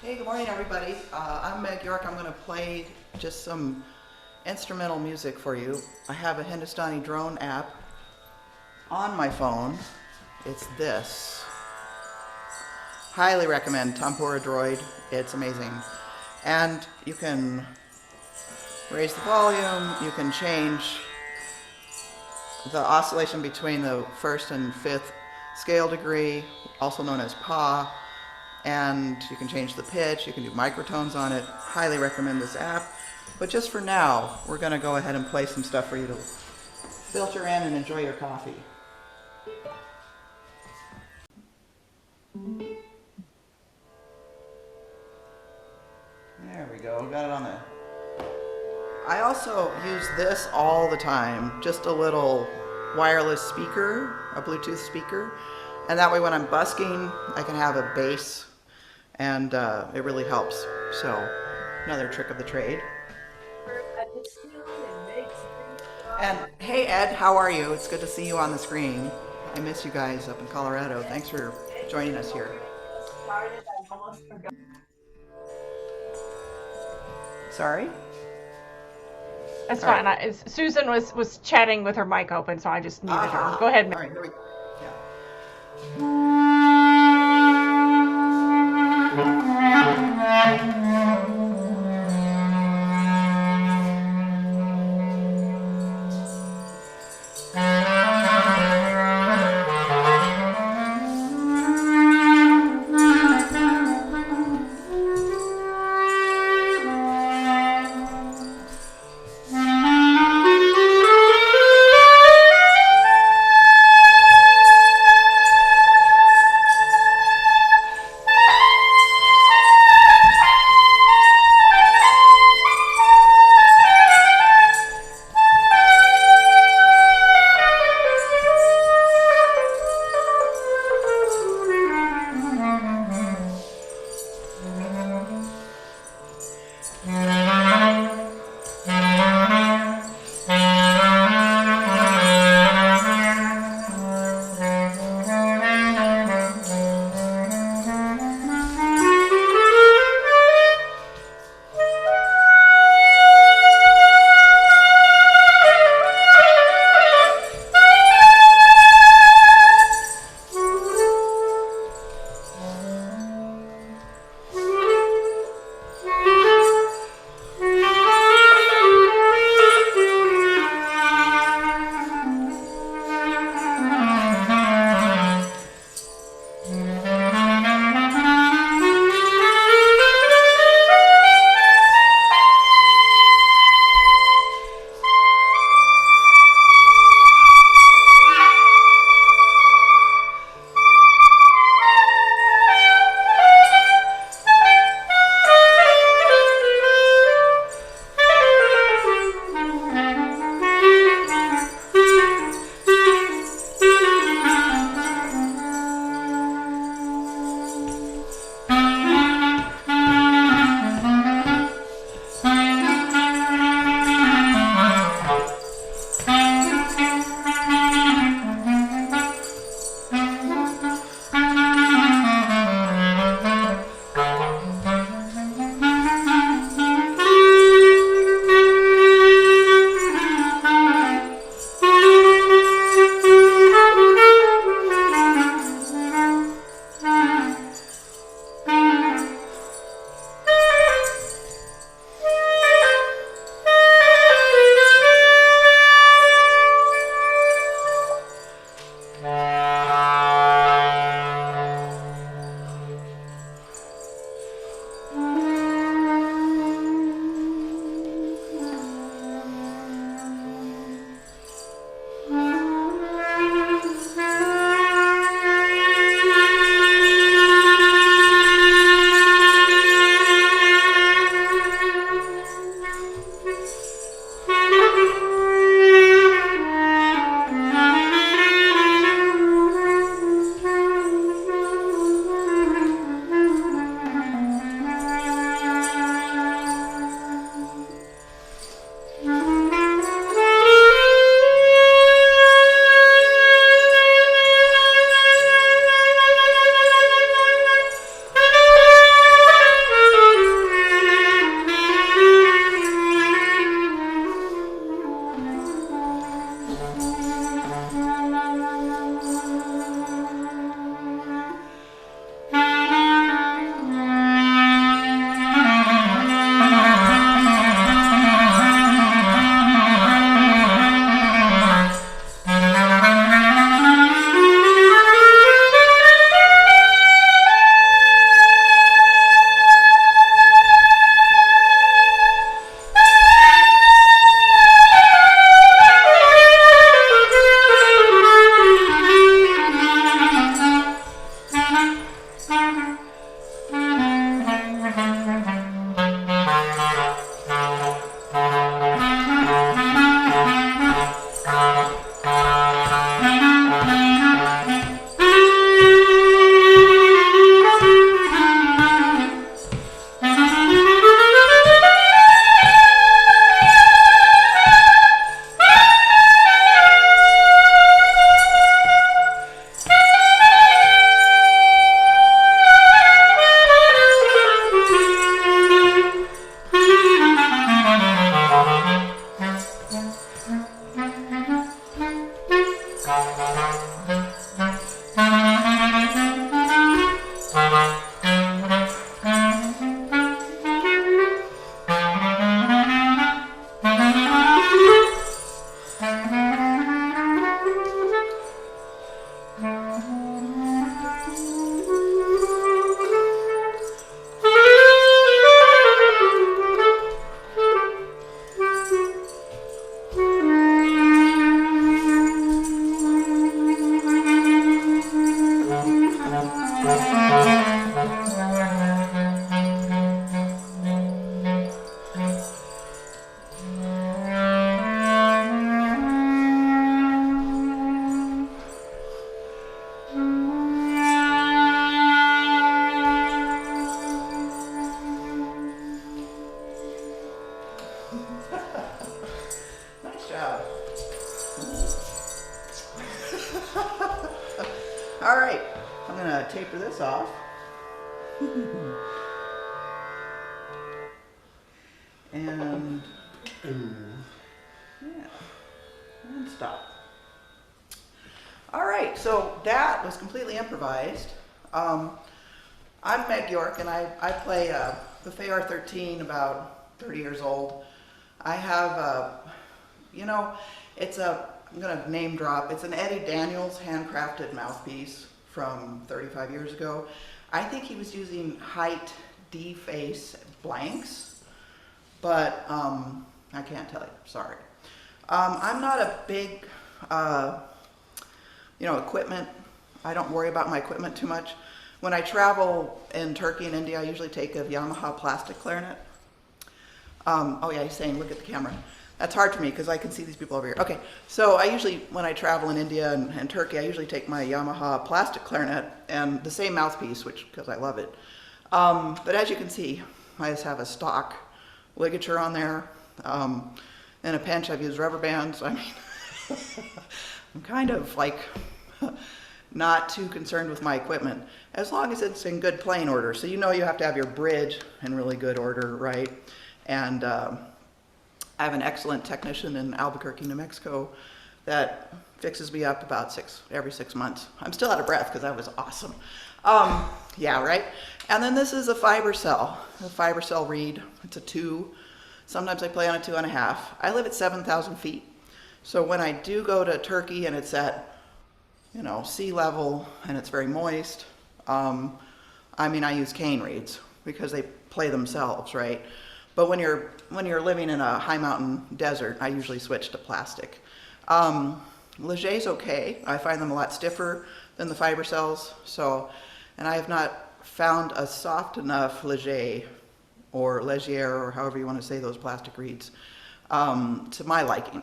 Hey, good morning, everybody. I'm Meg York. I'm going to play just some instrumental music for you. I have a Hindustani drone app on my phone. It's this. Highly recommend Tampura Droid. It's amazing. And you can raise the volume. You can change the oscillation between the first and fifth scale degree, also known as Pa. And you can change the pitch, you can do microtones on it. Highly recommend this app. But just for now, we're going to go ahead and play some stuff for you to filter in and enjoy your coffee. There we go, got it on there. I also use this all the time, just a little wireless speaker, a Bluetooth speaker. And that way when I'm busking, I can have a bass. And it really helps. So, another trick of the trade. And hey Ed, how are you? It's good to see you on the screen. I miss you guys up in Colorado. Thanks for joining us here. Sorry? That's fine. Susan was chatting with her mic open, so I just muted her. Go ahead, Meg. All right, here we go. Nice job. All right, I'm gonna taper this off. And yeah, and stop. All right, so that was completely improvised. I'm Meg York, and I play the Fay R13, about 30 years old. I have I'm gonna name drop. It's an Eddie Daniels handcrafted mouthpiece from 35 years ago. I think he was using height D-face blanks, but I can't tell you, sorry. I'm not a big, equipment. I don't worry about my equipment too much. When I travel in Turkey and India, I usually take a Yamaha plastic clarinet. Oh yeah, he's saying, look at the camera. That's hard for me because I can see these people over here. Okay, so I usually, when I travel in India and Turkey, I usually take my Yamaha plastic clarinet and the same mouthpiece, because I love it. But as you can see, I just have a stock ligature on there. In a pinch, I've used rubber bands. I mean, I'm kind of like not too concerned with my equipment, as long as it's in good playing order. So you have to have your bridge in really good order, right? And I have an excellent technician in Albuquerque, New Mexico, that fixes me up about every 6 months. I'm still out of breath because that was awesome. Yeah, right? And then this is a fiber cell reed. It's a 2. Sometimes I play on a 2.5. I live at 7,000 feet. So when I do go to Turkey and it's at, sea level and it's very moist, I use cane reeds because they play themselves, right? But when you're living in a high mountain desert, I usually switch to plastic. Leger's okay. I find them a lot stiffer than the fiber cells. And I have not found a soft enough Leger or or however you want to say those plastic reeds, to my liking.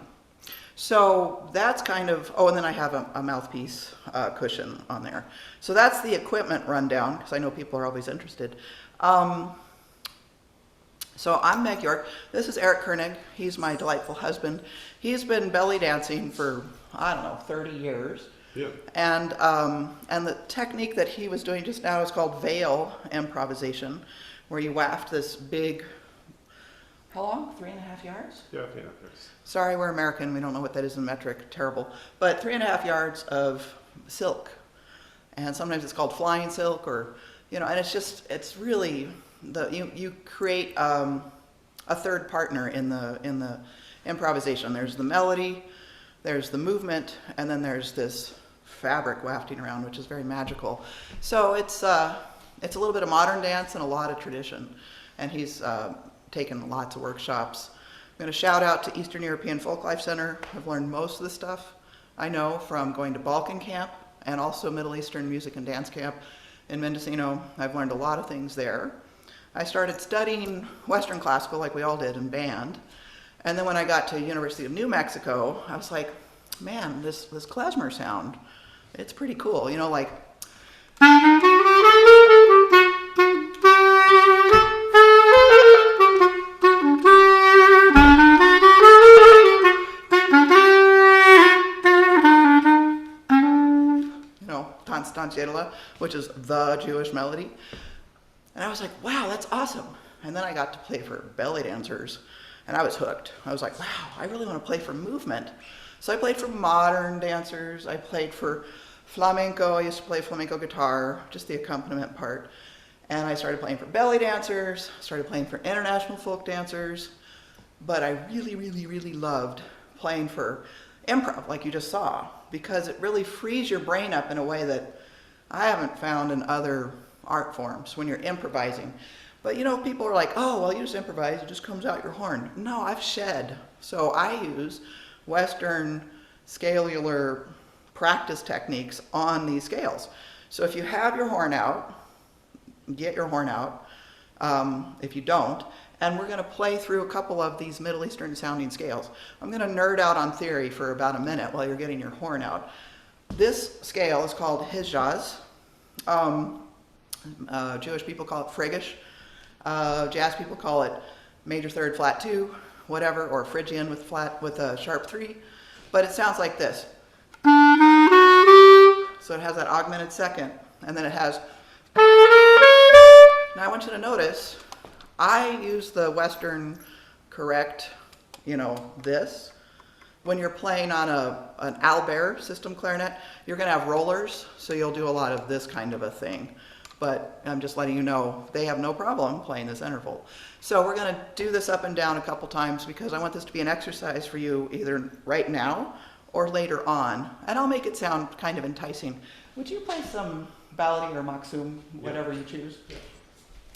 So that's kind of, and then I have a mouthpiece cushion on there. So that's the equipment rundown, because I know people are always interested. So I'm Meg York. This is Eric Koenig. He's my delightful husband. He's been belly dancing for, 30 years. Yeah. And the technique that he was doing just now is called veil improvisation, where you waft this big, how long? 3.5 yards? Yeah, okay, yes. Sorry, we're American. We don't know what that is in metric. Terrible. But 3.5 yards of silk. And sometimes it's called flying silk, or, and it's really, you create a third partner in the improvisation. There's the melody, there's the movement, and then there's this fabric wafting around, which is very magical. So it's a little bit of modern dance and a lot of tradition. And he's taken lots of workshops. I'm going to shout out to Eastern European Folklife Center. I've learned most of the stuff I know from going to Balkan camp and also Middle Eastern music and dance camp in Mendocino. I've learned a lot of things there. I started studying Western classical like we all did in band. And then when I got to University of New Mexico, I was like, man, this klezmer sound, it's pretty cool. Like, Tanz, which is the Jewish melody. And I was like, wow, that's awesome. And then I got to play for belly dancers. and I was hooked. I was like, wow, I really want to play for movement. So I played for modern dancers. I played for flamenco. I used to play flamenco guitar, just the accompaniment part. And I started playing for belly dancers, started playing for international folk dancers. But I really, really, really loved playing for improv, like you just saw, because it really frees your brain up in a way that I haven't found in other art forms when you're improvising. But you know, people are like, oh, well, you just improvise, it just comes out your horn. No, I've shed. So I use Western scalular practice techniques on these scales. So if you have your horn out, get your horn out. If you don't, and we're going to play through a couple of these Middle Eastern sounding scales. I'm going to nerd out on theory for about a minute while you're getting your horn out. This scale is called Hijaz. Jewish people call it Phrygish. Jazz people call it major third flat 2, whatever, or Phrygian with a sharp 3. But it sounds like this. So it has that augmented second, and then it has. Now I want you to notice, I use the Western correct, this. When you're playing on an Albert system clarinet, you're going to have rollers, so you'll do a lot of this kind of a thing. But I'm just letting you know, they have no problem playing this interval. So we're going to do this up and down a couple times because I want this to be an exercise for you either right now or later on. And I'll make it sound kind of enticing. Would you play some balladi or maksum, whatever you choose?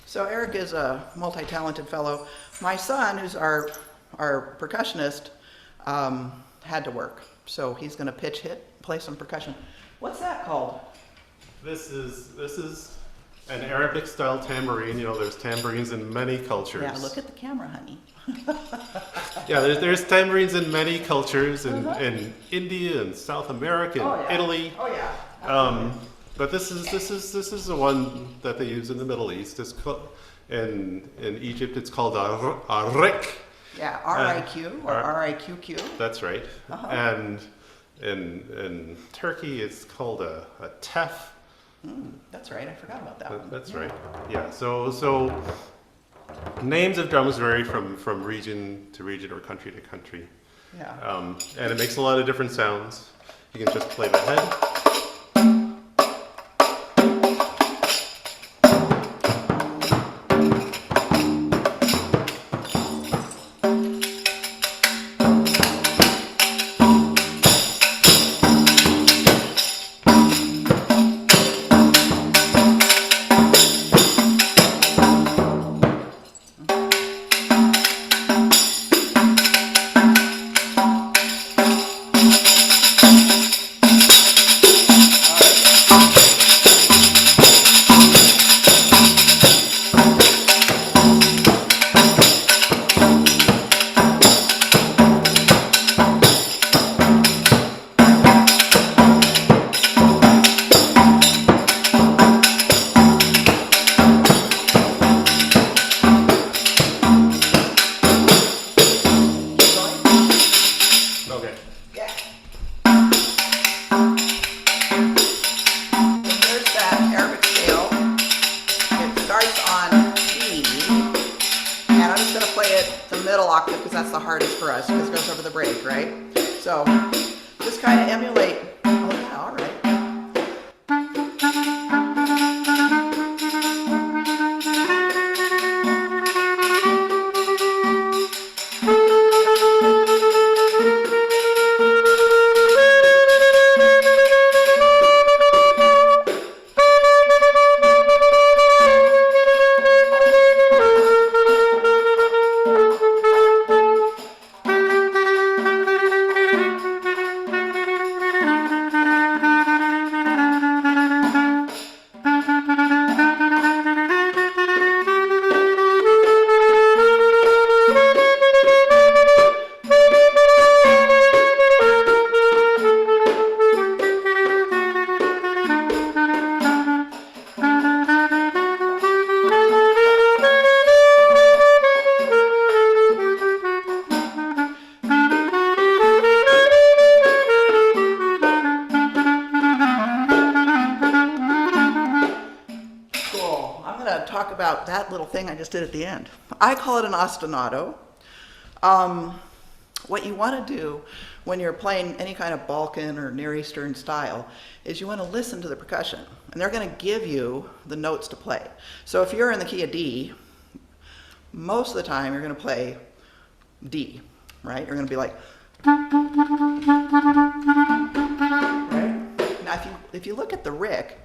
So Eric is a multi-talented fellow. My son, who's our percussionist, had to work. So he's going to pitch hit, play some percussion. What's that called? This is an Arabic style tambourine. There's tambourines in many cultures. Yeah, look at the camera, honey. Yeah, there's tambourines in many cultures in India and South America and Italy. Oh yeah. But this is the one that they use in the Middle East. In Egypt, it's called a rik. Yeah, R-I-Q or R-I-Q-Q. That's right. And in Turkey, it's called a tef. That's right. I forgot about that one. That's right. Yeah. So names of drums vary from region to region or country to country. Yeah. And it makes a lot of different sounds. You can just play the head. Octave because that's the hardest for us because it goes over the break, right? So just kind of emulate. Oh yeah, all right. Talk about that little thing I just did at the end. I call it an ostinato. What you want to do when you're playing any kind of Balkan or Near Eastern style is you want to listen to the percussion, and they're going to give you the notes to play. So if you're in the key of D, most of the time you're going to play D, right? You're going to be like, right? Now if you look at the Rick,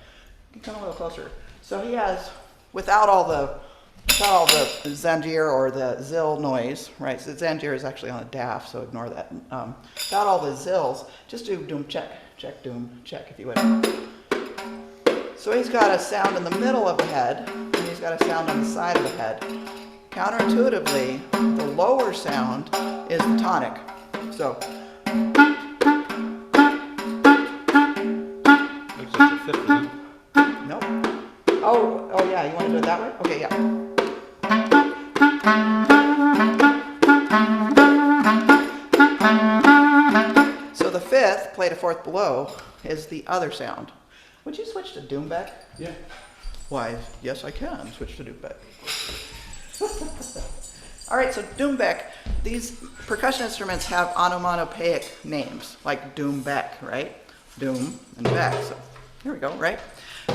you can come a little closer. So he has, without all the zanjir or the zill noise, right? So the zanjir is actually on a DAF, so ignore that. Without all the zills, just do doom check, check, doom check, if you would. So he's got a sound in the middle of the head, and he's got a sound on the side of the head. Counterintuitively, the lower sound is the tonic. So. Looks like the fifth, isn't it? Nope. Oh yeah, you want to do it that way? Okay, yeah. So the fifth, played a fourth below, is the other sound. Would you switch to Doombeck? Yeah. Why, yes I can switch to Doombeck. All right, so Doombeck, these percussion instruments have onomatopoeic names, like Doombeck, right? Doom and Beck, so here we go, right?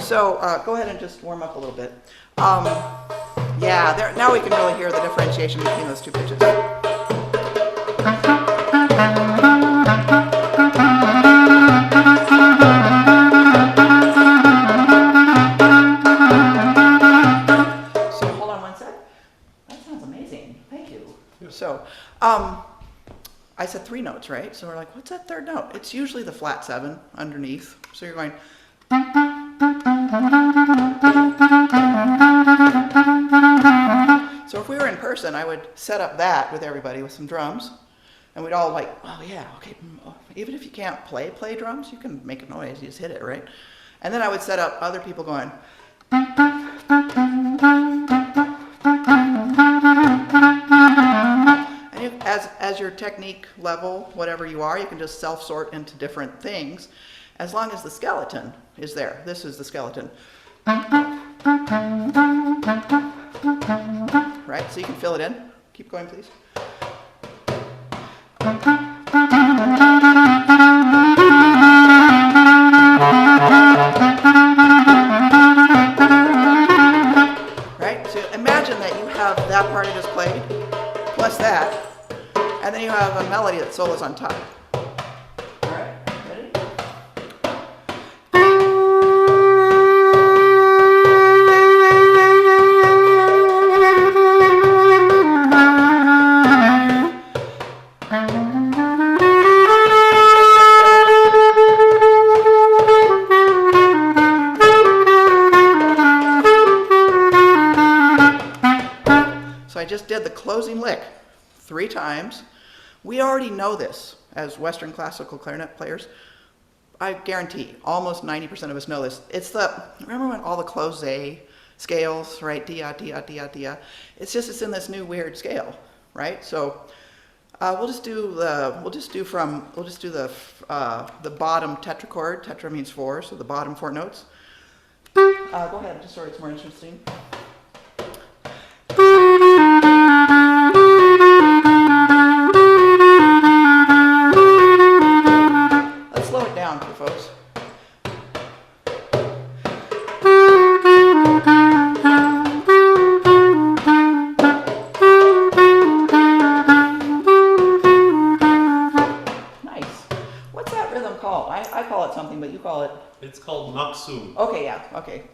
So go ahead and just warm up a little bit. Yeah, now we can really hear the differentiation between those two pitches. So hold on one sec. That sounds amazing. Thank you. Yeah. So I said 3 notes, right? So we're like, what's that third note? It's usually the flat 7 underneath. So you're going. So if we were in person, I would set up that with everybody with some drums, and we'd all like, oh yeah, okay. Even if you can't play drums, you can make a noise. You just hit it, right? And then I would set up other people going. And as your technique level, whatever you are, you can just self-sort into different things, as long as the skeleton is there. This is the skeleton. Right, so you can fill it in. Keep going, please. Right, so imagine that you have that part you just played, plus that, and then you have a melody that solos on top. All right, ready? So I just did the closing lick 3 times. We already know this as Western classical clarinet players. I guarantee almost 90% of us know this. It's remember when all the closed A scales, right? Dia, dia, dia, dia. It's in this new weird scale, right? So we'll just do the bottom tetrachord. Tetra means 4, so the bottom 4 notes. Go ahead, just so it's more interesting. Let's slow it down for folks. Nice. What's that rhythm called? I call it something, but you call it? It's called Maksum. Okay,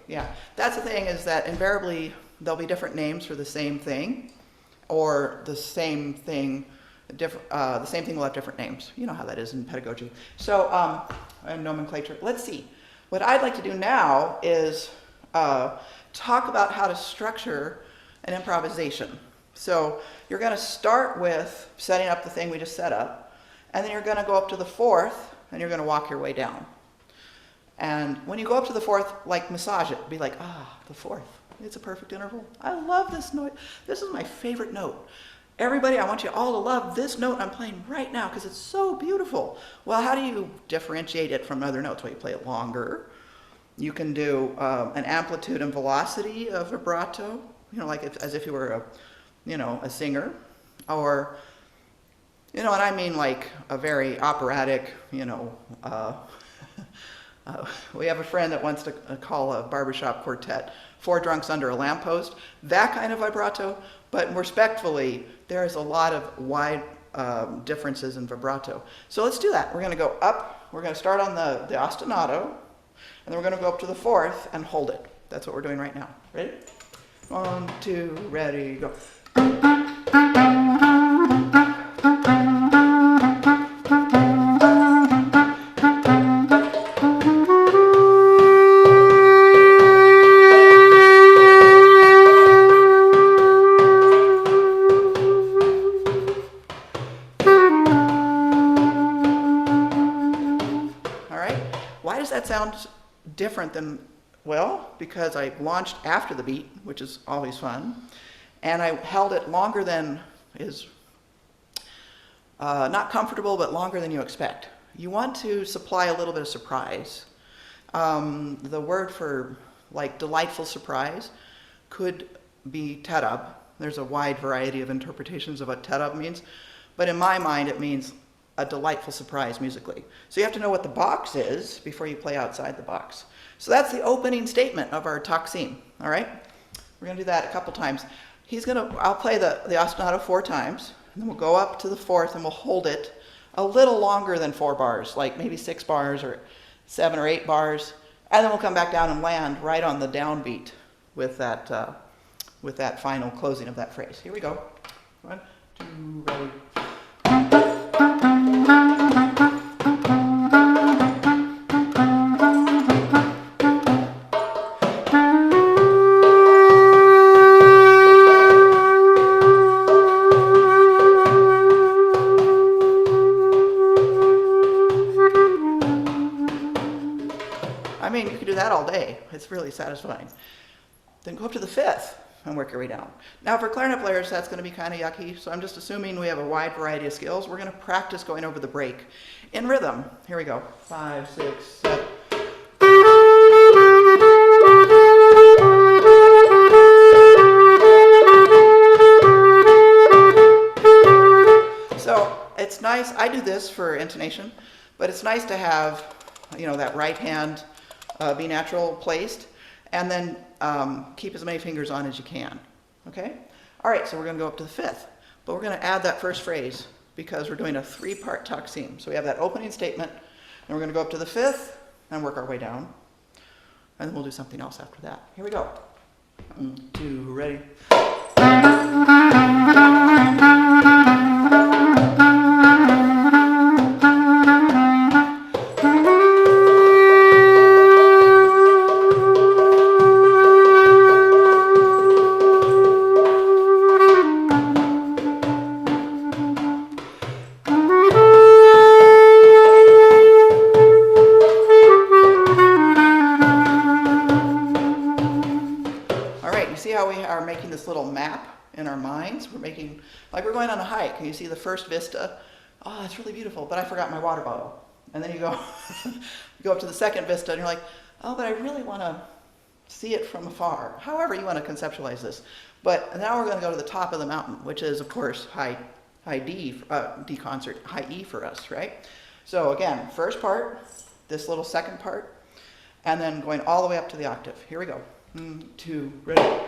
yeah. That's the thing, is that invariably there'll be different names for the same thing, or the same thing will have different names. You know how that is in pedagogy. So, and nomenclature. Let's see. What I'd like to do now is talk about how to structure an improvisation. So you're going to start with setting up the thing we just set up, and then you're going to go up to the 4th, and you're going to walk your way down. And when you go up to the 4th, like massage it. Be like, the 4th. It's a perfect interval. I love this note. This is my favorite note. Everybody, I want you all to love this note I'm playing right now because it's so beautiful. Well, how do you differentiate it from other notes? Well, you play it longer. You can do an amplitude and velocity of vibrato, like as if you were a singer. Or You know, and I mean like a very operatic, we have a friend that wants to call a barbershop quartet Four Drunks Under a Lamppost, that kind of vibrato, but respectfully, there's a lot of wide differences in vibrato. So let's do that. We're going to go up, we're going to start on the ostinato, and then we're going to go up to the fourth and hold it. That's what we're doing right now. Ready? 1, 2, ready, go. Why does that sound different than, well, because I launched after the beat, which is always fun, and I held it longer than is not comfortable, but longer than you expect. You want to supply a little bit of surprise. The word for like delightful surprise could be terab. There's a wide variety of interpretations of what terab means, but in my mind it means a delightful surprise musically. So you have to know what the box is before you play outside the box. So that's the opening statement of our taksim, all right? We're gonna do that a couple times. I'll play the ostinato 4 times, and then we'll go up to the fourth and we'll hold it a little longer than 4 bars, like maybe 6 bars or 7 or 8 bars, and then we'll come back down and land right on the downbeat with that final closing of that phrase. Here we go. 1, 2, ready. I mean, you could do that all day. It's really satisfying. Then go up to the fifth and work your way down. Now for clarinet players, that's going to be kind of yucky, so I'm just assuming we have a wide variety of skills. We're going to practice going over the break in rhythm. Here we go. 5, 6, 7. So it's nice, I do this for intonation, but it's nice to have, that right hand be natural placed, and then keep as many fingers on as you can, okay? All right, so we're gonna go up to the fifth, but we're gonna add that first phrase because we're doing a 3-part taksim. So we have that opening statement, and we're gonna go up to the fifth and work our way down, and then we'll do something else after that. Here we go. 1, 2, ready. See how we are making this little map in our minds? We're making, like we're going on a hike, and you see the first vista. Oh, it's really beautiful, but I forgot my water bottle. And then you go, you go up to the second vista, and you're like, oh, but I really want to see it from afar. However you want to conceptualize this. But now we're going to go to the top of the mountain, which is, of course, high D, D concert, high E for us, right? So again, first part, this little second part, and then going all the way up to the octave. Here we go. 1, 2, ready.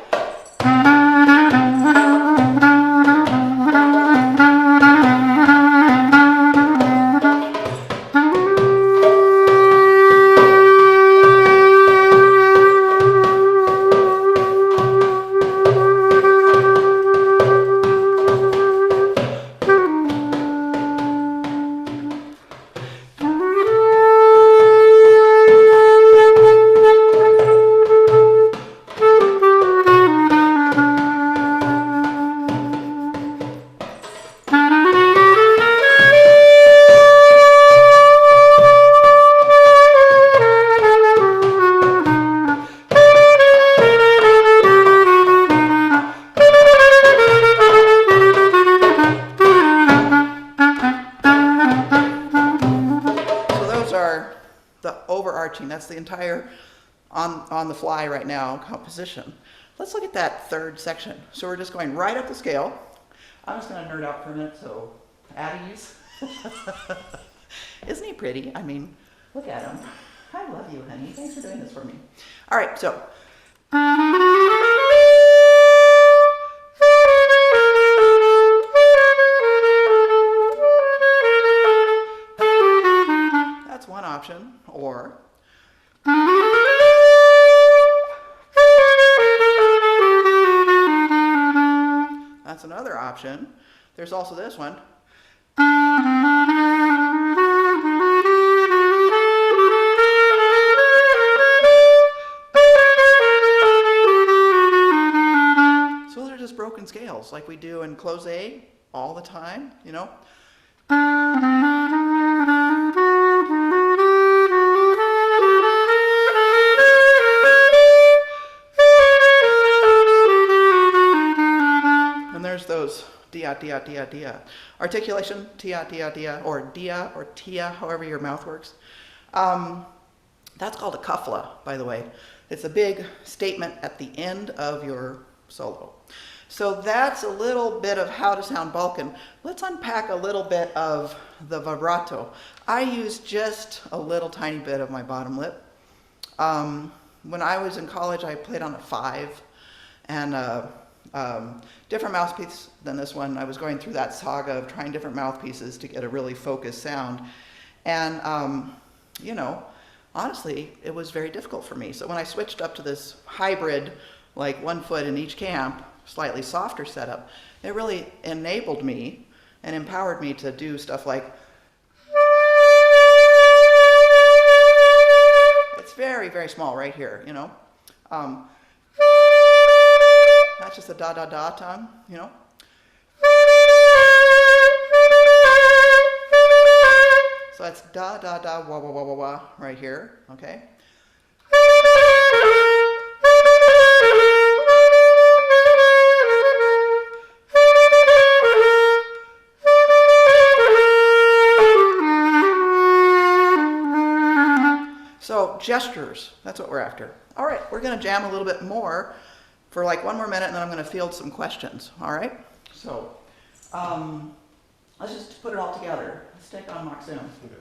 That's the entire on the fly right now composition. Let's look at that third section. So we're just going right up the scale. I'm just going to nerd out for a minute, so at ease. Isn't he pretty? I mean, look at him. I love you, honey. Thanks for doing this for me. All right, so. That's one option, or. That's another option. There's also this one. So those are just broken scales like we do in close A all the time, you know. And there's those dia, dia, dia, dia. Articulation, tia, dia, dia, or dia, or tia, however your mouth works. That's called a kafla, by the way. It's a big statement at the end of your solo. So that's a little bit of how to sound Balkan. Let's unpack a little bit of the vibrato. I use just a little tiny bit of my bottom lip. When I was in college, I played on a 5, and different mouthpiece than this one. I was going through that saga of trying different mouthpieces to get a really focused sound. And, you know, honestly, it was very difficult for me. So when I switched up to this hybrid, like 1 foot in each camp, slightly softer setup, it really enabled me and empowered me to do stuff like, it's very, very small right here, you know. That's just a da-da-da tone, you know. So that's da-da-da, wah-wah-wah-wah-wah right here, okay. So gestures, that's what we're after. All right, we're gonna jam a little bit more for like 1 more minute, and then I'm gonna field some questions, all right? So, let's just put it all together. Let's take on Moxum. Okay.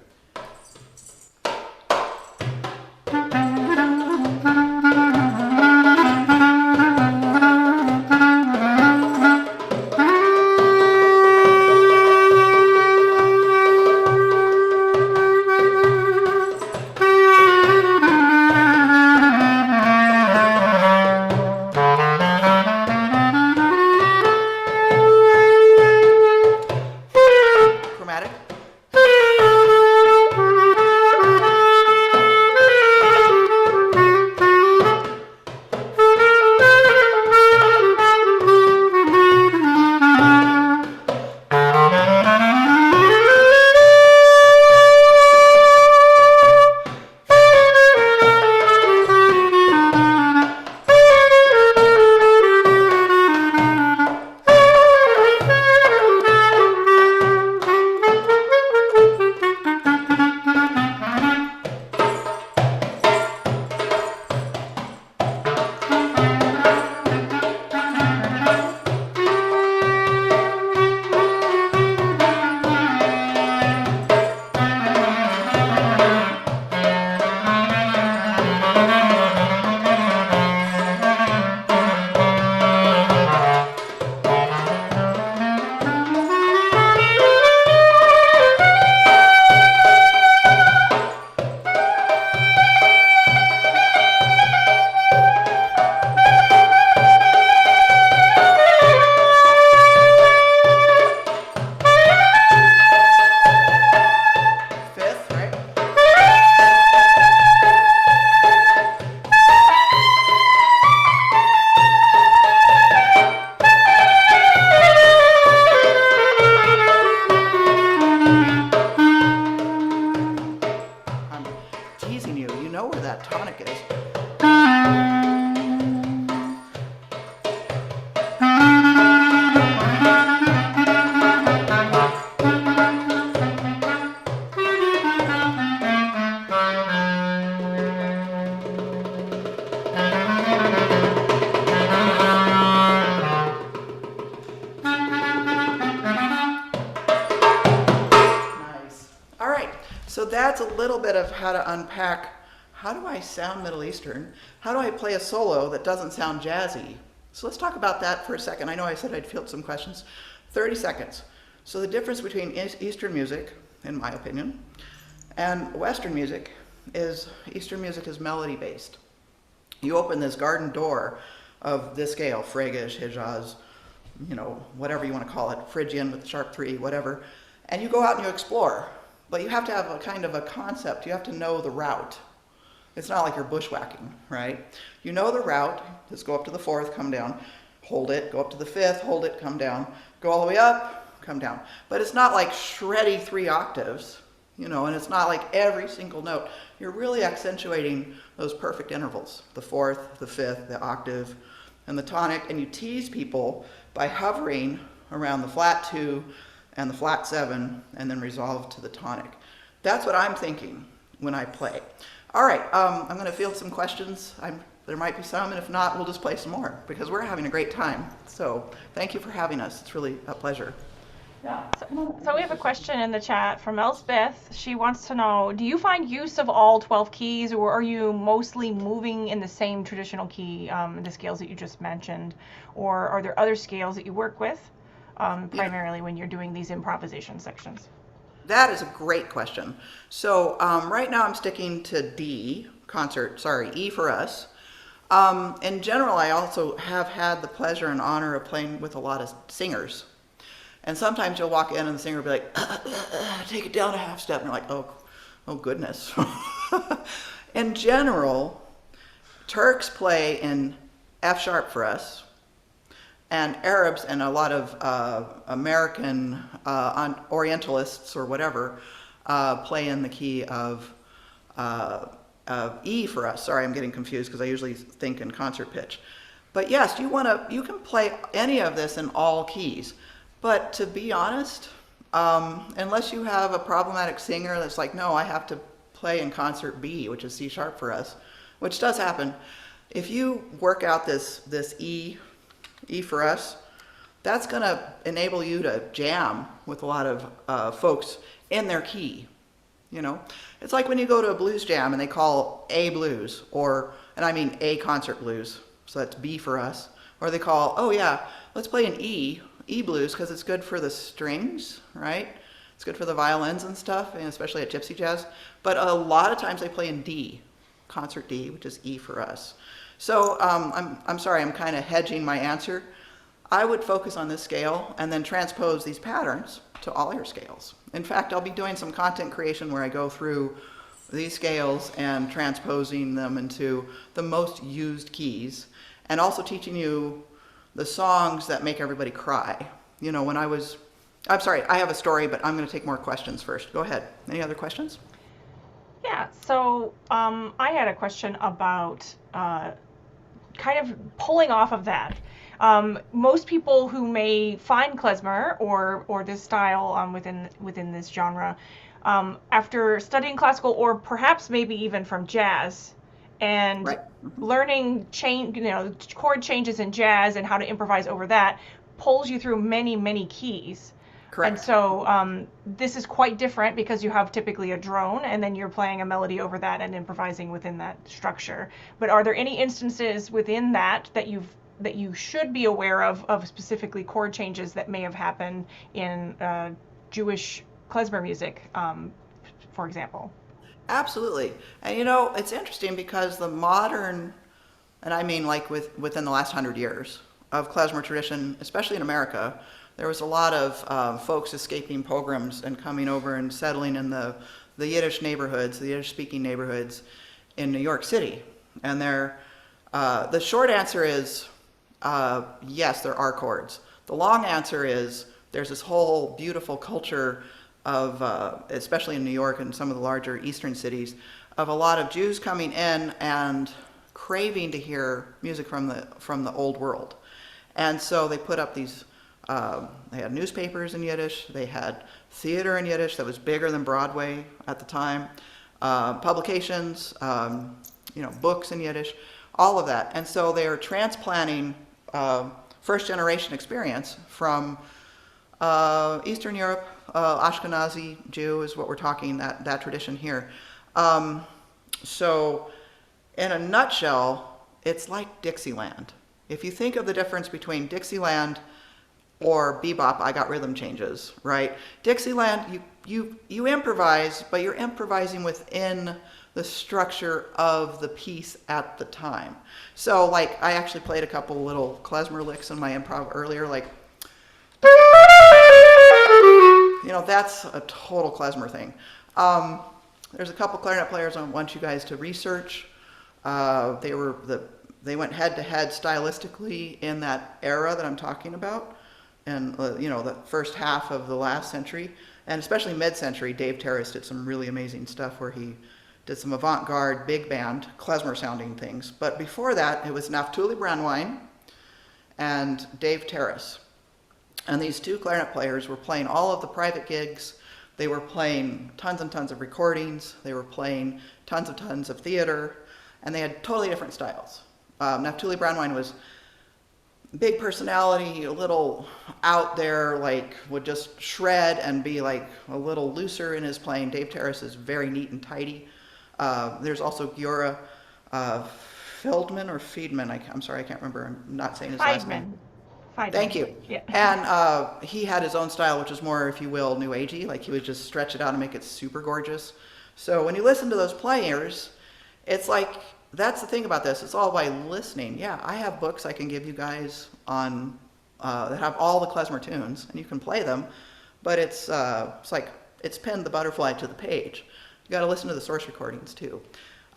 Chromatic. that's a little bit of how to unpack, how do I sound Middle Eastern? How do I play a solo that doesn't sound jazzy? So let's talk about that for a second. I know I said I'd field some questions. 30 seconds. So the difference between Eastern music, in my opinion, and Western music is Eastern music is melody based. You open this garden door of this scale, Fregish, Hijaz, whatever you want to call it, Phrygian with sharp 3, whatever, and you go out and you explore. But you have to have a kind of a concept. You have to know the route. It's not like you're bushwhacking, right? You know the route. Just go up to the 4th, come down, hold it, go up to the 5th, hold it, come down, go all the way up, come down. But it's not like shreddy 3 octaves, and it's not like every single note. You're really accentuating those perfect intervals, the 4th, the 5th, the octave, and the tonic, and you tease people by hovering around the flat 2 and the flat 7, and then resolve to the tonic. That's what I'm thinking when I play. All right, I'm going to field some questions. There might be some, and if not, we'll just play some more, because we're having a great time. So thank you for having us. It's really a pleasure. Yeah. So we have a question in the chat from Elsbeth. She wants to know, do you find use of all 12 keys, or are you mostly moving in the same traditional key, the scales that you just mentioned, or are there other scales that you work with, primarily when you're doing these improvisation sections? That is a great question. So right now I'm sticking to E for us. In general, I also have had the pleasure and honor of playing with a lot of singers. And sometimes you'll walk in and the singer will be like, take it down a half step. And you're like, oh goodness. In general, Turks play in F sharp for us, and Arabs and a lot of American Orientalists or whatever play in the key of E for us. Sorry, I'm getting confused because I usually think in concert pitch. But yes, you can play any of this in all keys. But to be honest, unless you have a problematic singer that's like, no, I have to play in concert B, which is C sharp for us, which does happen. If you work out this E for us, that's going to enable you to jam with a lot of folks in their key. It's like when you go to a blues jam and they call A blues, and I mean A concert blues, so that's B for us, or they call, oh yeah, let's play an E blues because it's good for the strings, right? It's good for the violins and stuff, and especially at gypsy jazz. But a lot of times they play in D, concert D, which is E for us. So I'm sorry, I'm kind of hedging my answer. I would focus on this scale and then transpose these patterns to all your scales. In fact, I'll be doing some content creation where I go through these scales and transposing them into the most used keys, and also teaching you the songs that make everybody cry. I'm sorry, I have a story, but I'm going to take more questions first. Go ahead. Any other questions? Yeah, so I had a question about kind of pulling off of that. Most people who may find klezmer or this style within this genre, after studying classical or perhaps maybe even from jazz, and Right. learning chord changes in jazz and how to improvise over that, pulls you through many keys. Correct. And so this is quite different because you have typically a drone and then you're playing a melody over that and improvising within that structure. But are there any instances within that you should be aware of specifically chord changes that may have happened in Jewish klezmer music, for example? Absolutely. And it's interesting because the modern, and I mean like within the last 100 years of klezmer tradition, especially in America, there was a lot of folks escaping pogroms and coming over and settling in the Yiddish neighborhoods, the Yiddish-speaking neighborhoods in New York City. And the short answer is yes, there are chords. The long answer is there's this whole beautiful culture of, especially in New York and some of the larger eastern cities, of a lot of Jews coming in and craving to hear music from the old world. And so they put up these, they had newspapers in Yiddish, they had theater in Yiddish that was bigger than Broadway at the time, publications, books in Yiddish, all of that. And so they are transplanting first generation experience from Eastern Europe, Ashkenazi Jew is what we're talking, that tradition here. So in a nutshell, it's like Dixieland. If you think of the difference between Dixieland or bebop, I got rhythm changes, right? Dixieland, you improvise, but you're improvising within the structure of the piece at the time. So like, I actually played a couple little klezmer licks in my improv earlier, like, you know, that's a total klezmer thing. There's a couple clarinet players I want you guys to research. They went head to head stylistically in that era that I'm talking about, and you know, the first half of the last century, and especially mid-century. Dave Terrace did some really amazing stuff where he did some avant-garde big band klezmer sounding things. But before that, it was Naftuli Brandwein and Dave Terrace. And these two clarinet players were playing all of the private gigs. They were playing tons and tons of recordings. They were playing tons of theater, and they had totally different styles. Naftuli Brandwein was big personality, a little out there, like would just shred and be like a little looser in his playing. Dave Terrace is very neat and tidy. There's also Giora Feldman or Feedman. I'm sorry, I can't remember. I'm not saying his last name. Thank you. Yeah. And he had his own style, which is more, if you will, new agey. Like he would just stretch it out and make it super gorgeous. So when you listen to those players, it's like, that's the thing about this. It's all by listening. Yeah, I have books I can give you guys on that have all the klezmer tunes, and you can play them. But it's like it's pinned the butterfly to the page. You got to listen to the source recordings too.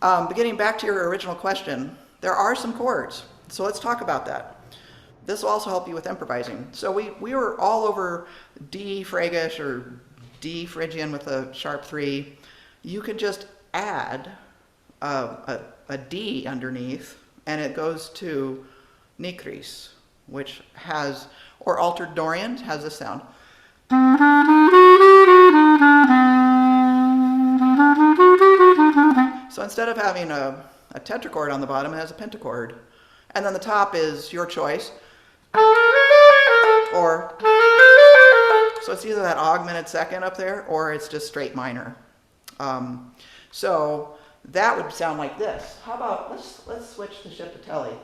But getting back to your original question, there are some chords. So let's talk about that. This will also help you with improvising. So we were all over D Phrygish or D Phrygian with a sharp 3. You could just add a D underneath, and it goes to Nikris, which has, or altered Dorian, has this sound. So instead of having a tetrachord on the bottom, it has a pentachord. And then the top is your choice. Or, so it's either that augmented second up there, or it's just straight minor. So that would sound like this. How about, let's switch to Shiftatelli.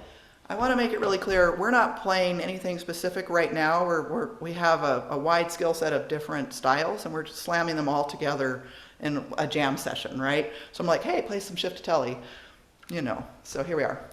I want to make it really clear, we're not playing anything specific right now. We have a wide skill set of different styles, and we're just slamming them all together in a jam session, right? So I'm like, hey, play some Shiftatelli, you know. So here we are.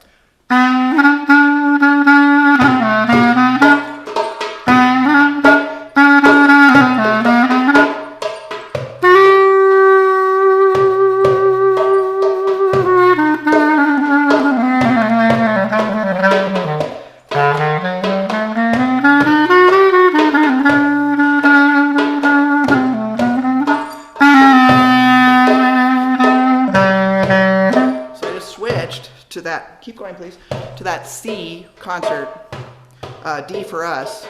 To that, keep going please, to that C concert, D for us,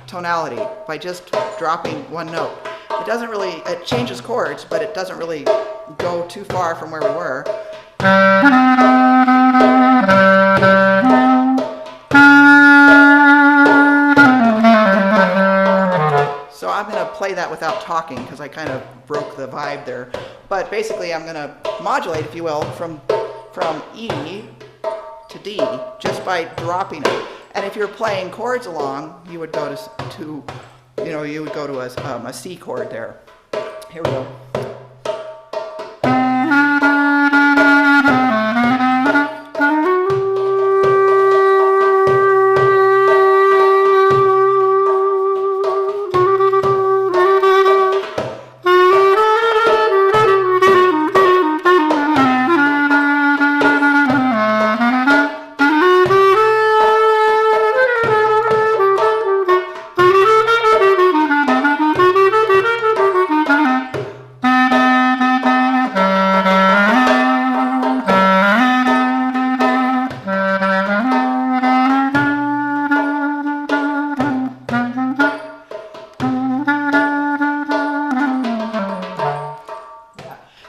tonality, by just dropping one note. It doesn't really, it changes chords, but it doesn't really go too far from where we were. So I'm going to play that without talking because I kind of broke the vibe there. But basically I'm going to modulate, if you will, from E to D just by dropping it. And if you're playing chords along, you would go to you would go to a C chord there. Here we go.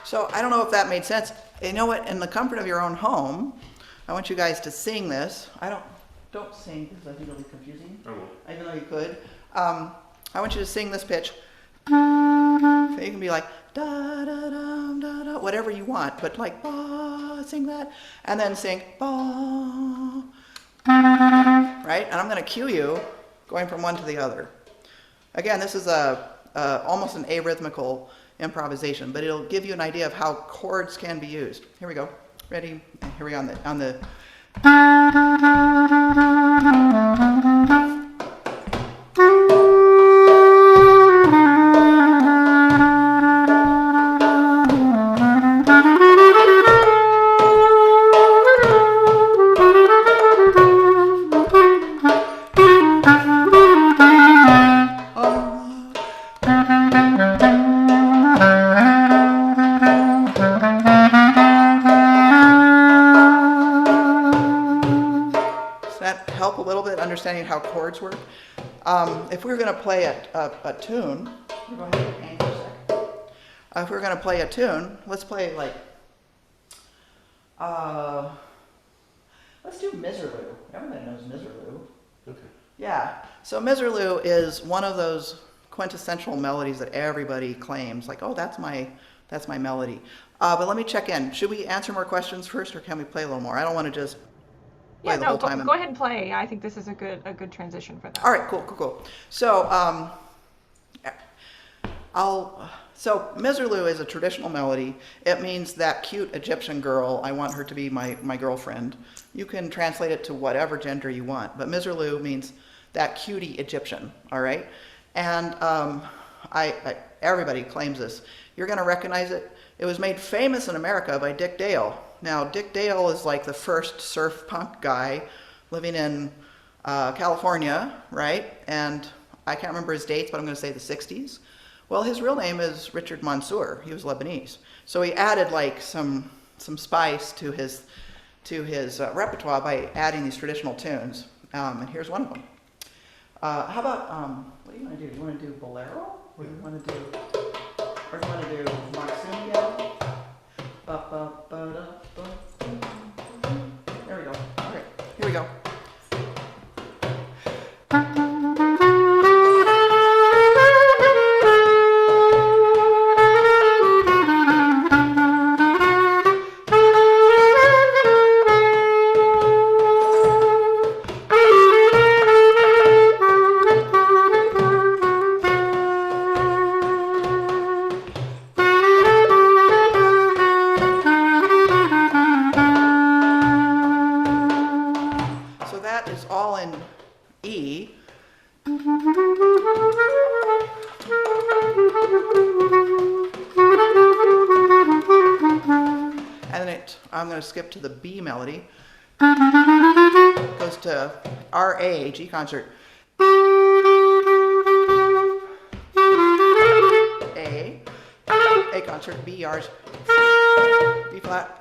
So I don't know if that made sense. You know what? In the comfort of your own home, I want you guys to sing this. Don't sing because I think it'll be confusing. I won't. Even though you could. I want you to sing this pitch. So you can be like da da da da da, whatever you want, but like ba, sing that, and then sing ba, right? And I'm going to cue you going from one to the other. Again, this is almost an arrhythmical improvisation, but it'll give you an idea of how chords can be used. Here we go. Ready? Here we go on the help a little bit understanding how chords work. If we were going to play a tune, go ahead and hang for a second. If we were going to play a tune, let's play like, let's do Miserlou. Everybody knows Miserlou. Okay. Yeah. So Miserlou is one of those quintessential melodies that everybody claims, like, oh, that's my melody. But let me check in. Should we answer more questions first, or can we play a little more? I don't want to just play the whole time. Go ahead and play. I think this is a good transition for that. All right, cool. So, so Miserlou is a traditional melody. It means that cute Egyptian girl, I want her to be my girlfriend. You can translate it to whatever gender you want, but Miserlou means that cutie Egyptian, all right? And everybody claims this. You're going to recognize it. It was made famous in America by Dick Dale. Now, Dick Dale is like the first surf punk guy living in California, right? And I can't remember his dates, but I'm going to say the 60s. Well, his real name is Richard Mansour. He was Lebanese. So he added like some spice to his repertoire by adding these traditional tunes. And here's one of them. How about, what do you want to do? You want to do bolero? Or do you want to do Maximia? There we go. All right, here we go. I'm going to skip to the B melody. It goes to R-A, G concert. A concert, B, R's, B flat.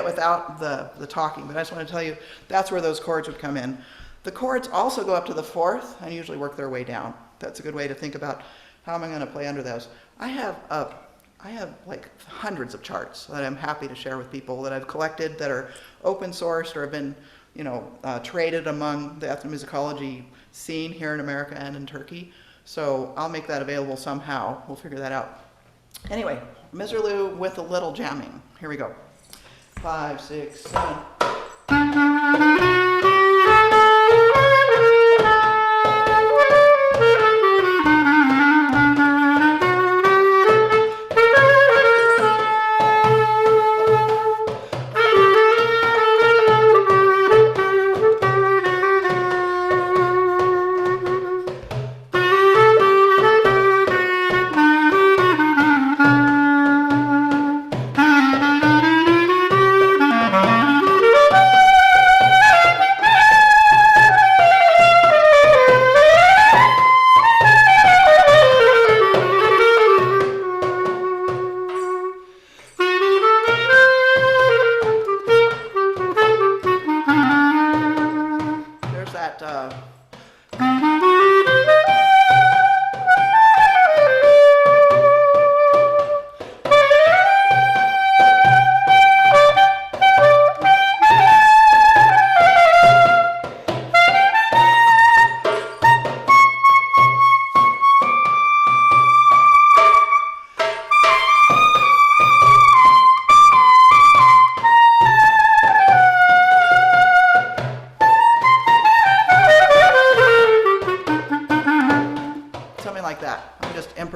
Without the talking, but I just want to tell you that's where those chords would come in. The chords also go up to the fourth and usually work their way down. That's a good way to think about how am I going to play under those. I have like hundreds of charts that I'm happy to share with people that I've collected that are open sourced or have been, traded among the ethnomusicology scene here in America and in Turkey. So I'll make that available somehow. We'll figure that out. Anyway, Miserlou with a little jamming. Here we go. 5, 6, 7.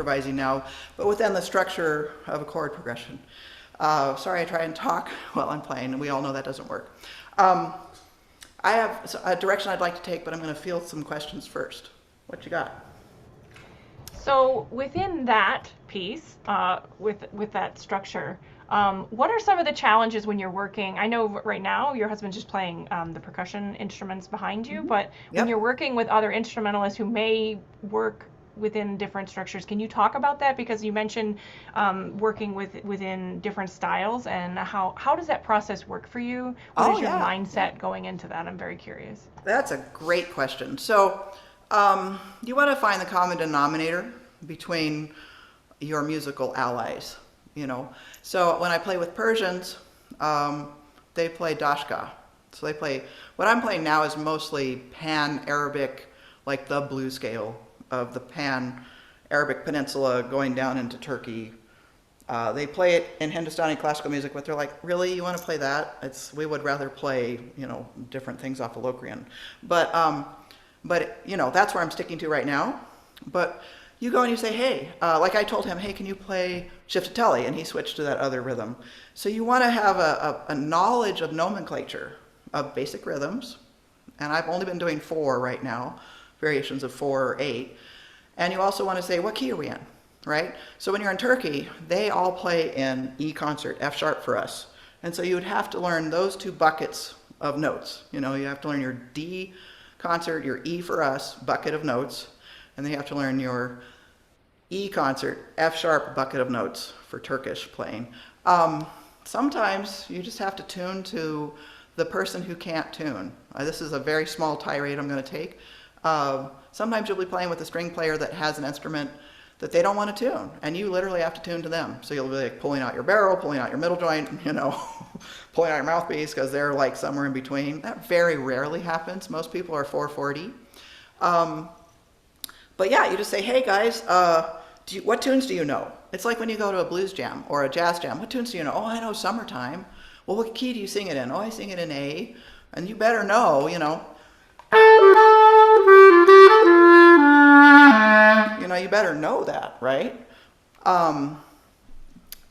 improvising now, but within the structure of a chord progression. Sorry, I try and talk while I'm playing, and we all know that doesn't work. I have a direction I'd like to take, but I'm going to field some questions first. What you got? So within that piece, with that structure, what are some of the challenges when you're working? I know right now your husband's just playing the percussion instruments behind you, but when Yep. you're working with other instrumentalists who may work within different structures, can you talk about that? Because you mentioned working within different styles, and how does that process work for you? What Oh, is your yeah. mindset going into that? I'm very curious. That's a great question. So, you want to find the common denominator between your musical allies, you know. So when I play with Persians, they play dashka. So they play, what I'm playing now is mostly Pan-Arabic, like the blues scale of the Pan-Arabic Peninsula going down into Turkey. They play it in Hindustani classical music, but they're like, really, you want to play that? We would rather play, you know, different things off of Locrian. But you know, that's where I'm sticking to right now. But you go and you say, hey, like I told him, hey, can you play Shiftatelli? And he switched to that other rhythm. So you want to have a knowledge of nomenclature of basic rhythms. And I've only been doing 4 right now, variations of 4 or 8. And you also want to say, what key are we in, right? So when you're in Turkey, they all play in E concert, F sharp for us. And so you would have to learn those 2 buckets of notes. You know, you have to learn your D concert, your E for us, bucket of notes. And then you have to learn your E concert, F sharp bucket of notes for Turkish playing. Sometimes you just have to tune to the person who can't tune. This is a very small tirade I'm going to take. Sometimes you'll be playing with a string player that has an instrument that they don't want to tune, and you literally have to tune to them. So you'll be like pulling out your barrel, pulling out your middle joint, you know, pulling out your mouthpiece because they're like somewhere in between. That very rarely happens. Most people are 440. But yeah, you just say, hey guys, what tunes do you know? It's like when you go to a blues jam or a jazz jam. What tunes do you know? Oh, I know Summertime. Well, what key do you sing it in? Oh, I sing it in A. And you better know, you know. You know, you better know that, right?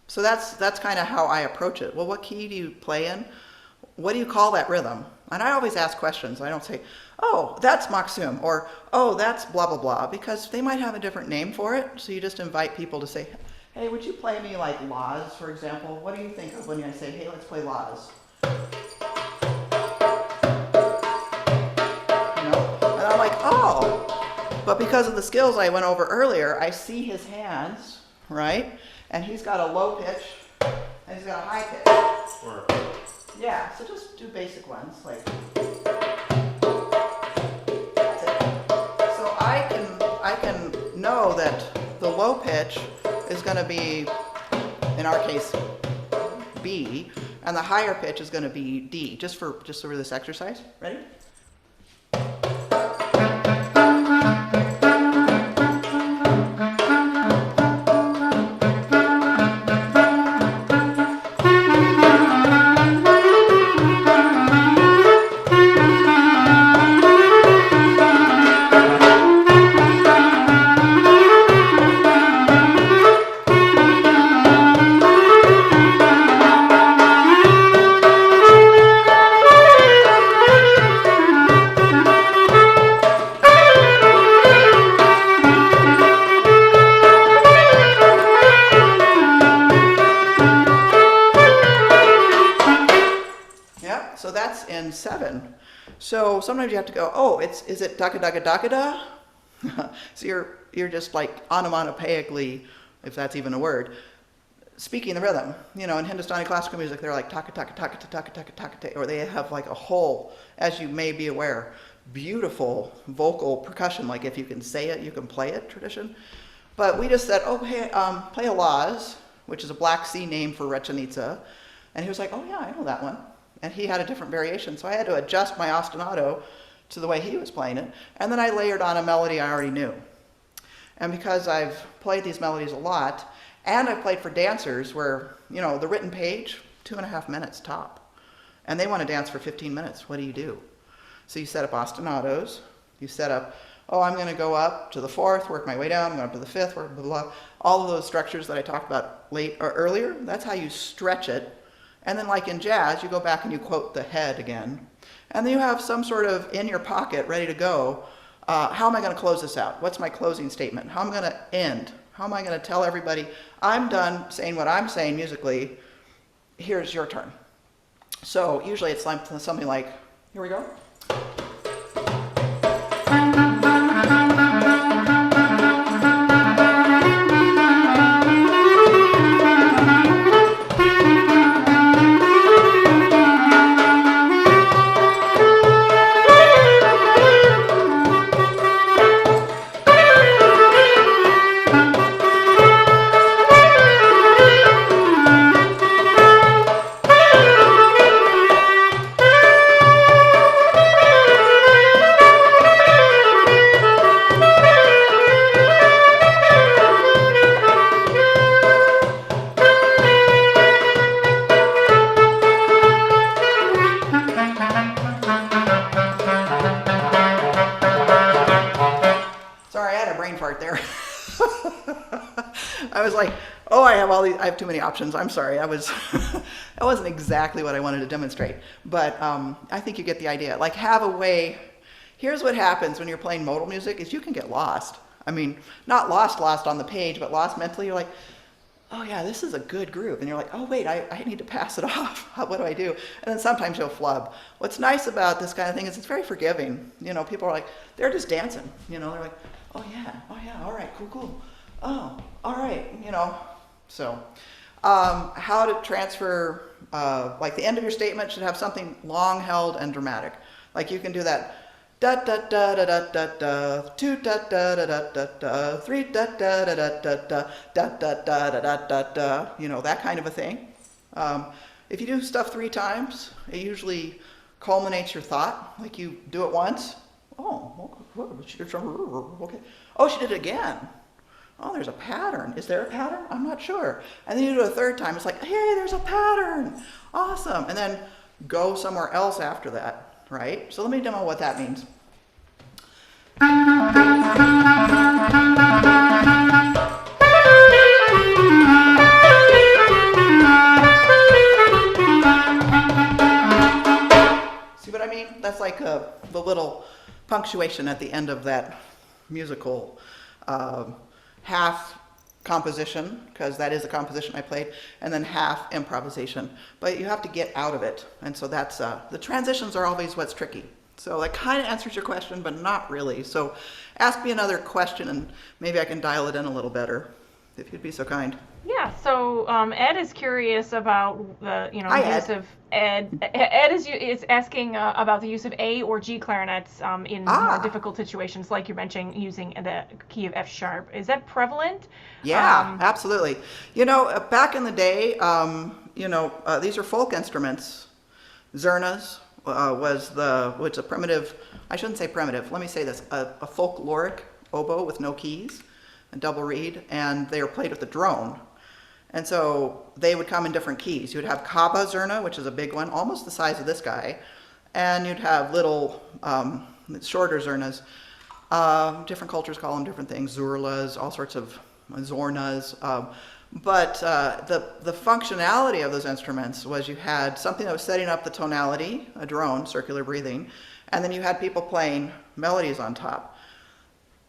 So that's kind of how I approach it. Well, what key do you play in? What do you call that rhythm? And I always ask questions. I don't say, oh, that's Maksum, or oh, that's blah, blah, blah, because they might have a different name for it. So you just invite people to say, hey, would you play me like Laws, for example? What do you think of when I say, hey, let's play Laws? You know? And I'm like, oh. But because of the skills I went over earlier, I see his hands, right? And he's got a low pitch, and he's got a high pitch. Yeah, so just do basic ones, like. That's it. So I can know that the low pitch is going to be, in our case, B, and the higher pitch is going to be D, just for this exercise. Ready? So that's in 7. So sometimes you have to go, oh, is it daka daka daka da? So you're just like onomatopoeically, if that's even a word, speaking the rhythm. You know, in Hindustani classical music, they're like taka taka taka taka taka taka, or they have like a whole, as you may be aware, beautiful vocal percussion. Like if you can say it, you can play it tradition. But we just said, oh, hey, play a Laz, which is a Black Sea name for Rechanitsa. And he was like, oh yeah, I know that one. And he had a different variation, so I had to adjust my ostinato to the way he was playing it. And then I layered on a melody I already knew. And because I've played these melodies a lot, and I've played for dancers where, you know, the written page, 2.5 minutes top. And they want to dance for 15 minutes. What do? So you set up ostinatos, you set up oh, I'm going to go up to the fourth, work my way down, I'm going up to the fifth, work blah, blah, blah. All of those structures that I talked about earlier, that's how you stretch it. And then like in jazz, you go back and you quote the head again. And then you have some sort of in your pocket ready to go. How am I going to close this out? What's my closing statement? How am I going to end? How am I going to tell everybody, I'm done saying what I'm saying musically, here's your turn. So usually it's like something like, here we go. There. I was like, oh, I have too many options. I'm sorry. That wasn't exactly what I wanted to demonstrate, but I think you get the idea. Like, have a way. Here's what happens when you're playing modal music is you can get lost. I mean, not lost on the page, but lost mentally. You're like, oh yeah, this is a good groove. And you're like, oh wait, I need to pass it off. What do I do? And then sometimes you'll flub. What's nice about this kind of thing is it's very forgiving. You know, people are like, they're just dancing. You know, they're like, oh yeah, all right, cool. Oh, all right, you know. So, how to transfer, like the end of your statement should have something long held and dramatic. Like you can do that, da da da da da da da, 2 da da da da da da, 3 da da da da da da, da da da da da da da, you know, that kind of a thing. If you do stuff 3 times, it usually culminates your thought. Like you do it once, oh, okay. Oh, she did it again. Oh, there's a pattern. Is there a pattern? I'm not sure. And then you do it a 3rd time. It's like, hey, there's a pattern. Awesome. And then go somewhere else after that, right? So let me demo what that means. See what I mean? That's like the little punctuation at the end of that musical half composition, because that is a composition I played, and then half improvisation. But you have to get out of it. And so that's, the transitions are always what's tricky. So that kind of answers your question, but not really. So ask me another question and maybe I can dial it in a little better, if you'd be so kind. Yeah, so Ed is curious about the use of Ed. Ed is asking about the use of A or G clarinets in more difficult situations, like you're mentioning using the key of F sharp. Is that prevalent? Yeah, absolutely. You know, back in the day, these are folk instruments. Zurnas which a primitive, I shouldn't say primitive, let me say this, a folkloric oboe with no keys, a double reed, and they were played with a drone. And so they would come in different keys. You'd have Kaba Zurna, which is a big one, almost the size of this guy, and you'd have little, shorter Zurnas. Different cultures call them different things, Zurlas, all sorts of Zornas. But the functionality of those instruments was you had something that was setting up the tonality, a drone, circular breathing, and then you had people playing melodies on top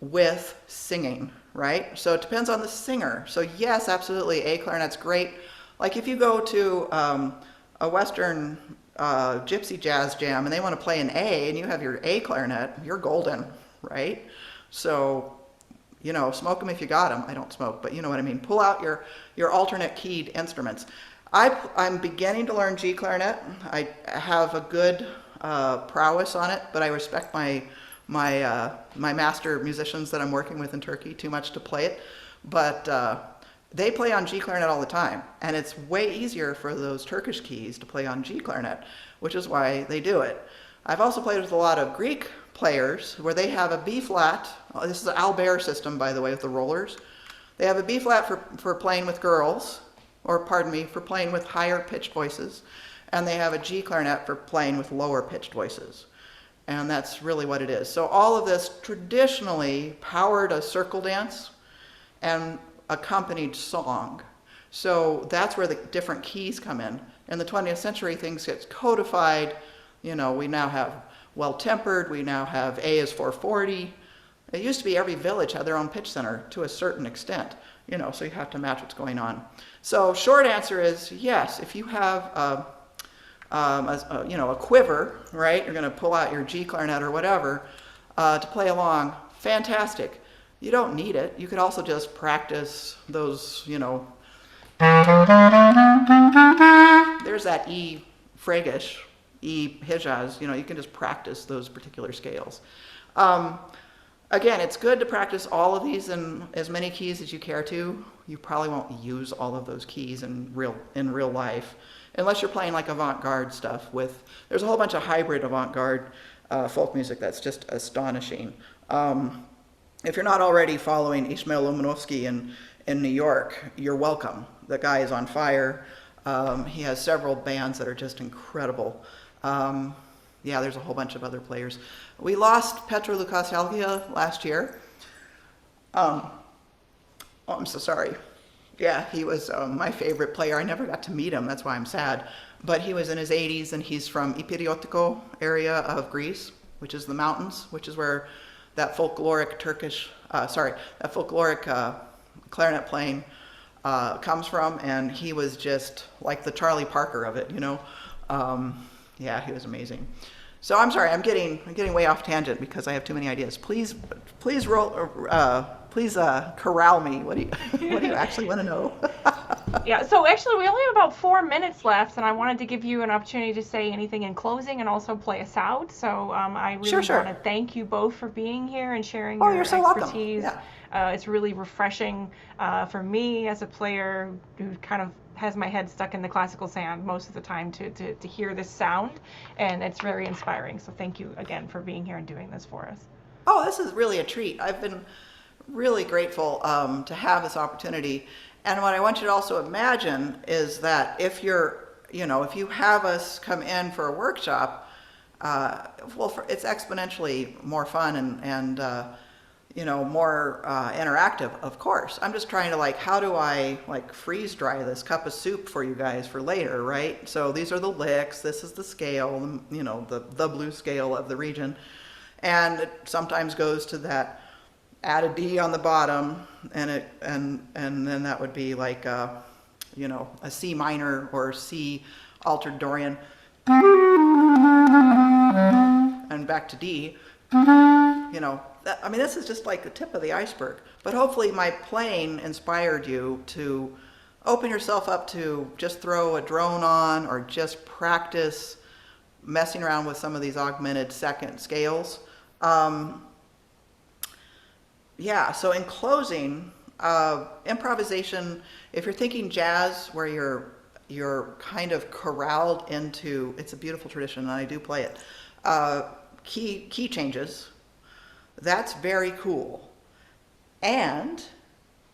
with singing, right? So it depends on the singer. So yes, absolutely, A clarinet's great. Like if you go to a Western gypsy jazz jam and they want to play an A and you have your A clarinet, you're golden, right? So, you know, smoke them if you got them. I don't smoke, but you know what I mean. Pull out your alternate keyed instruments. I'm beginning to learn G clarinet. I have a good prowess on it, but I respect my master musicians that I'm working with in Turkey too much to play it. But they play on G clarinet all the time, and it's way easier for those Turkish keys to play on G clarinet, which is why they do it. I've also played with a lot of Greek players where they have a B flat. This is an Albert system, by the way, with the rollers. They have a B flat for playing with girls, or pardon me, for playing with higher pitched voices, and they have a G clarinet for playing with lower pitched voices. And that's really what it is. So all of this traditionally powered a circle dance and accompanied song. So that's where the different keys come in. In the 20th century, things get codified. You know, we now have well-tempered, we now have A is 440. It used to be every village had their own pitch center to a certain extent, you know, so you have to match what's going on. So short answer is yes, if you have a quiver, right? You're going to pull out your G clarinet or whatever to play along. Fantastic. You don't need it. You could also just practice those, you know. There's that E Frege, E Hijaz. You know, you can just practice those particular scales. Again, it's good to practice all of these in as many keys as you care to. You probably won't use all of those keys in real life, unless you're playing like avant-garde stuff with, there's a whole bunch of hybrid avant-garde folk music that's just astonishing. If you're not already following Ishmael Lomonosky in New York, you're welcome. The guy is on fire. He has several bands that are just incredible. Yeah, there's a whole bunch of other players. We lost Petro Lukashalgia last year. Oh, I'm so sorry. Yeah, he was my favorite player. I never got to meet him, that's why I'm sad. But he was in his 80s, and he's from Epiriotico area of Greece, which is the mountains, which is where that folkloric clarinet playing comes from. And he was just like the Charlie Parker of it, you know. Yeah, he was amazing. So I'm sorry, I'm getting way off tangent because I have too many ideas. Please corral me. What do you actually want to know? Yeah, so actually we only have about 4 minutes left, and I wanted to give you an opportunity to say anything in closing and also play us out. So I really Sure. want to thank you both for being here and sharing Oh, your you're so welcome. expertise. Yeah. It's really refreshing for me as a player who kind of has my head stuck in the classical sand most of the time to hear this sound, and it's very inspiring. So thank you again for being here and doing this for us. Oh, this is really a treat. I've been really grateful to have this opportunity. And what I want you to also imagine is that if you have us come in for a workshop, it's exponentially more fun and more interactive, of course. I'm just trying to how do I freeze dry this cup of soup for you guys for later, right? So these are the licks, this is the scale, the blue scale of the region. And it sometimes goes to that, add a D on the bottom, and then that would be like a C minor or C altered Dorian, and back to D. This is just like the tip of the iceberg. But hopefully my playing inspired you to open yourself up to just throw a drone on or just practice messing around with some of these augmented second scales. So in closing, improvisation, if you're thinking jazz where you're kind of corralled into, it's a beautiful tradition and I do play it, key changes, that's very cool. And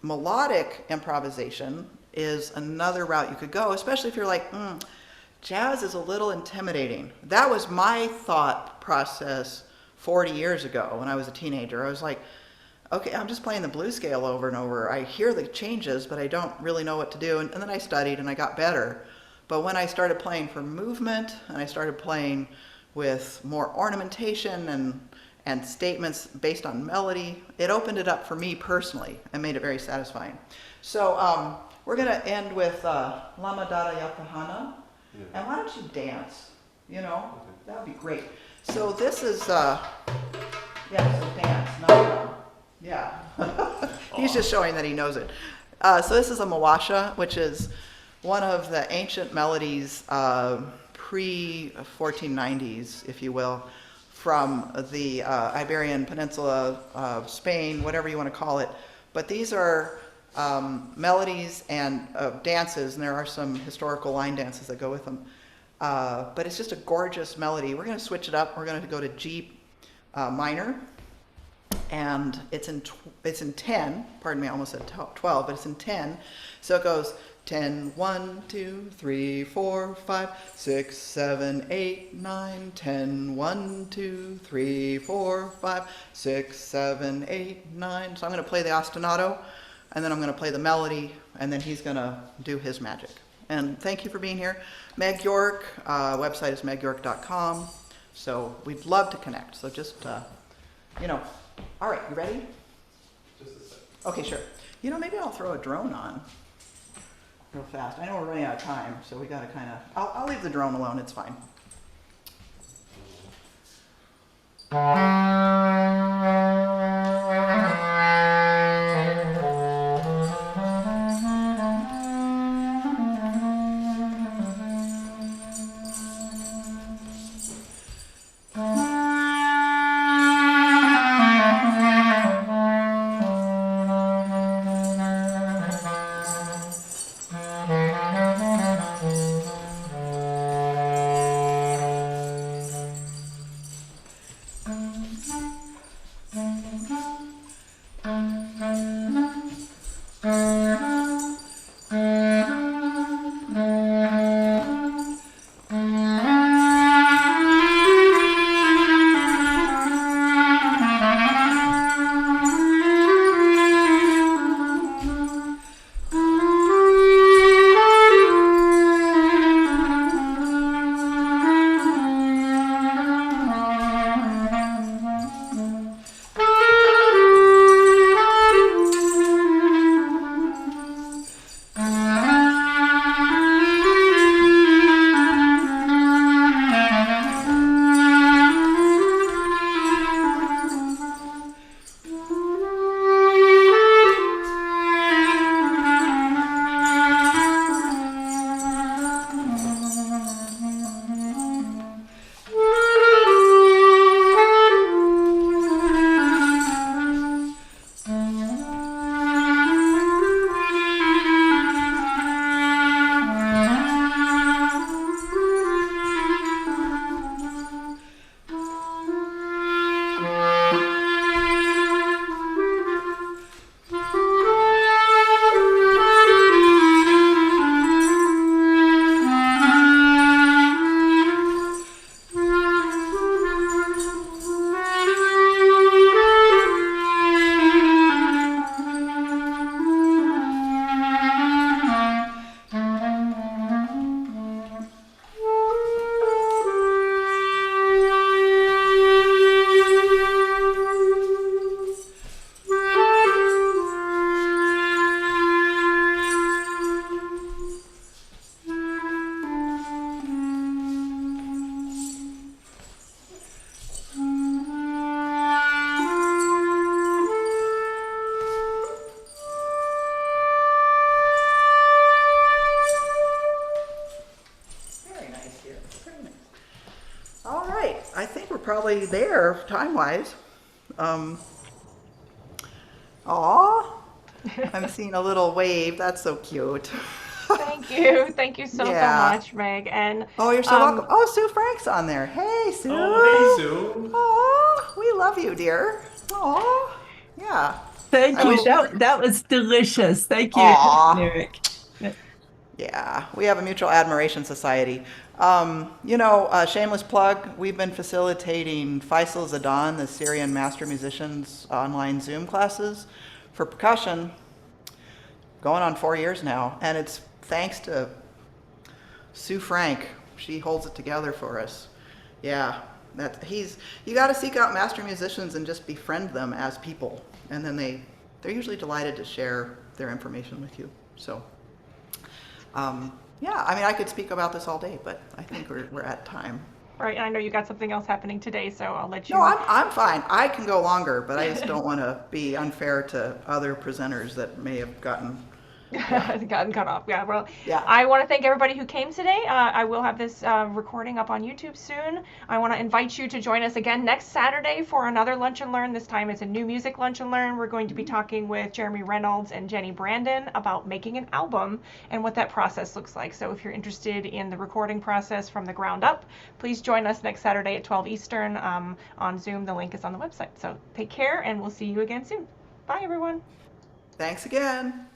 melodic improvisation is another route you could go, especially if you're like, jazz is a little intimidating. That was my thought process 40 years ago when I was a teenager. I was like, okay, I'm just playing the blues scale over and over. I hear the changes, but I don't really know what to do. And then I studied and I got better. But when I started playing for movement and I started playing with more ornamentation and statements based on melody, it opened it up for me personally and made it very satisfying. So we're going to end with Lama Dada Yapahana. Yeah. And why don't you dance? That would be great. So this is, so dance, yeah. He's just showing that he knows it. So this is a mawasha, which is one of the ancient melodies pre-1490s, if you will, from the Iberian Peninsula, Spain, whatever you want to call it. But these are melodies and dances, and there are some historical line dances that go with them. But it's just a gorgeous melody. We're going to switch it up. We're going to go to G minor, and it's in 10. Pardon me, I almost said 12, but it's in 10. So it goes 10, 1, 2, 3, 4, 5, 6, 7, 8, 9, 10, 1, 2, 3, 4, 5, 6, 7, 8, 9. So I'm going to play the ostinato, and then I'm going to play the melody, and then he's going to do his magic. And thank you for being here. Meg York, website is megyork.com. So we'd love to connect. So just, you know, all right, you ready? Just a second. Okay, sure. You know, maybe I'll throw a drone on real fast. I know we're running out of time, so we got to kind of, I'll leave the drone alone. It's fine. I think we're probably there time-wise. Aw, I'm seeing a little wave. That's so cute. Thank you. Thank you so much, Meg. And oh, you're so welcome. Oh, Sue Frank's on there. Hey, Sue. Oh, hey, Sue. Aw, we love you, dear. Aw, yeah. Thank you. That was delicious. Thank you, Eric. Yeah, we have a mutual admiration society. Shameless plug, we've been facilitating Faisal Zadan, the Syrian master musician's online Zoom classes for percussion, going on 4 years now. And it's thanks to Sue Frank. She holds it together for us. Yeah, you got to seek out master musicians and just befriend them as people. And then they're usually delighted to share their information with you. So. I could speak about this all day, but I think we're at time. Right, and I know you got something else happening today, so I'll let you. No, I'm fine. I can go longer, but I just don't want to be unfair to other presenters that may have gotten gotten cut off. Yeah, well, yeah. I want to thank everybody who came today. I will have this recording up on YouTube soon. I want to invite you to join us again next Saturday for another Lunch and Learn. This time it's a new music Lunch and Learn. We're going to be talking with Jeremy Reynolds and Jenny Brandon about making an album and what that process looks like. So if you're interested in the recording process from the ground up, please join us next Saturday at 12 Eastern on Zoom. The link is on the website. So take care, and we'll see you again soon. Bye, everyone. Thanks again.